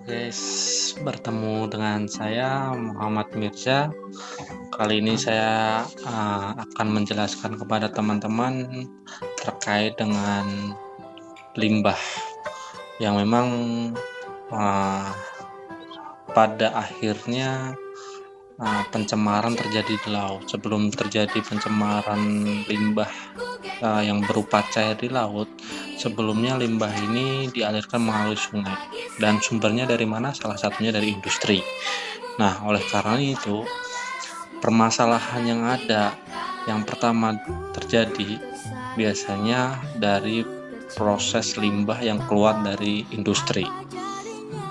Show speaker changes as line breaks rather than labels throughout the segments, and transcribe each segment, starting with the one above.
guys, bertemu dengan saya Muhammad Mirza. Kali ini saya akan menjelaskan kepada teman-teman terkait dengan limbah yang memang uh, pada akhirnya pencemaran terjadi di laut. Sebelum terjadi pencemaran limbah yang berupa cair di laut, sebelumnya limbah ini dialirkan melalui sungai, dan sumbernya dari mana? Salah satunya dari industri. Nah, oleh karena itu, permasalahan yang ada yang pertama terjadi biasanya dari proses limbah yang keluar dari industri.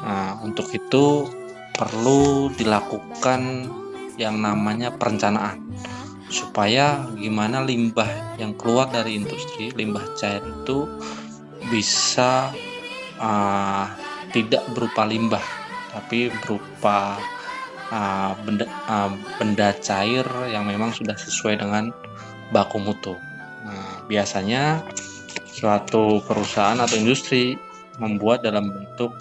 Nah, untuk itu perlu dilakukan yang namanya perencanaan, supaya gimana limbah yang keluar dari industri, limbah cair itu bisa tidak berupa limbah, tapi berupa benda cair yang memang sudah sesuai dengan baku mutu. Nah, biasanya suatu perusahaan atau industri membuat dalam bentuk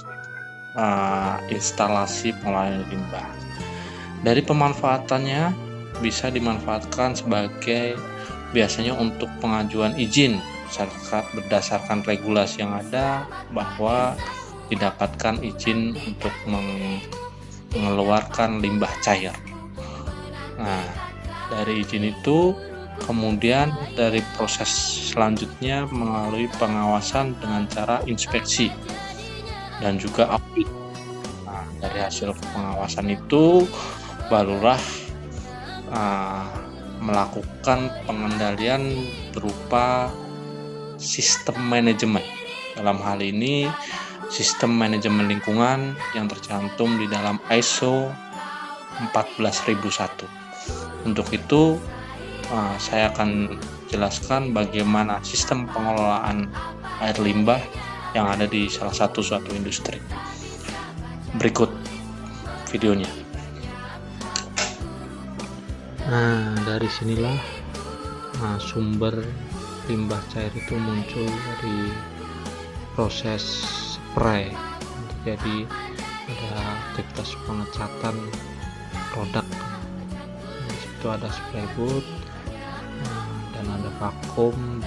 instalasi pengolahan limbah. Dari pemanfaatannya bisa dimanfaatkan sebagai biasanya untuk pengajuan izin berdasarkan regulasi yang ada, bahwa didapatkan izin untuk mengeluarkan limbah cair. Nah, dari izin itu kemudian dari proses selanjutnya melalui pengawasan dengan cara inspeksi dan juga audit. Nah, dari hasil pengawasan itu barulah melakukan pengendalian berupa sistem manajemen. Dalam hal ini sistem manajemen lingkungan yang tercantum di dalam ISO 14001. Untuk itu saya akan jelaskan bagaimana sistem pengelolaan air limbah yang ada di salah satu suatu industri. Berikut videonya. Nah, dari sinilah sumber limbah cair itu muncul dari proses spray. Jadi ada aktivitas pengecatan produk. Di situ ada spray booth dan ada vakum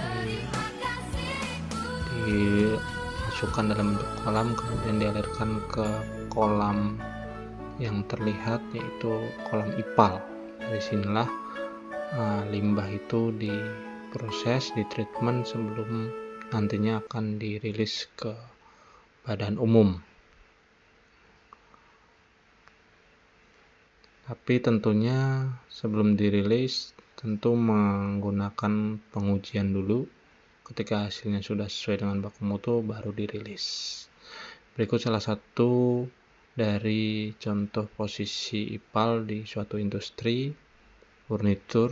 dimasukkan dalam bentuk kolam, kemudian dialirkan ke kolam yang terlihat, yaitu kolam IPAL. Dari sinilah limbah itu diproses, ditreatment sebelum nantinya akan dirilis ke badan umum. Tapi tentunya sebelum dirilis tentu menggunakan pengujian dulu. Ketika hasilnya sudah sesuai dengan baku mutu baru dirilis. Berikut salah satu dari contoh posisi IPAL di suatu industri furnitur.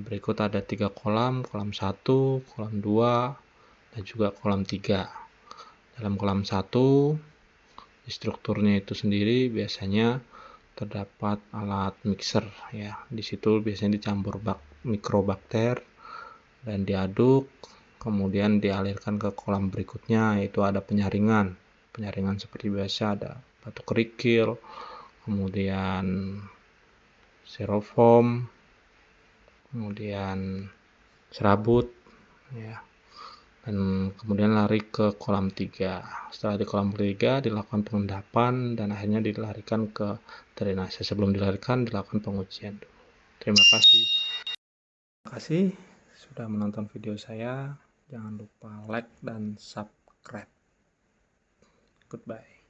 Berikut ada 3 kolam 1, kolam 2, dan juga kolam 3. Dalam kolam 1, di strukturnya itu sendiri biasanya terdapat alat mixer ya. Di situ biasanya dicampur mikrobakter dan diaduk, kemudian dialirkan ke kolam berikutnya, yaitu ada penyaringan seperti biasa, ada batu kerikil, kemudian styrofoam, kemudian serabut ya, dan kemudian lari ke kolam 3. Setelah di kolam 3 dilakukan pengendapan dan akhirnya dilarikan ke drainase. Sebelum dilarikan dilakukan pengujian dulu. Terima kasih sudah menonton video saya. Jangan lupa like dan subscribe. Goodbye.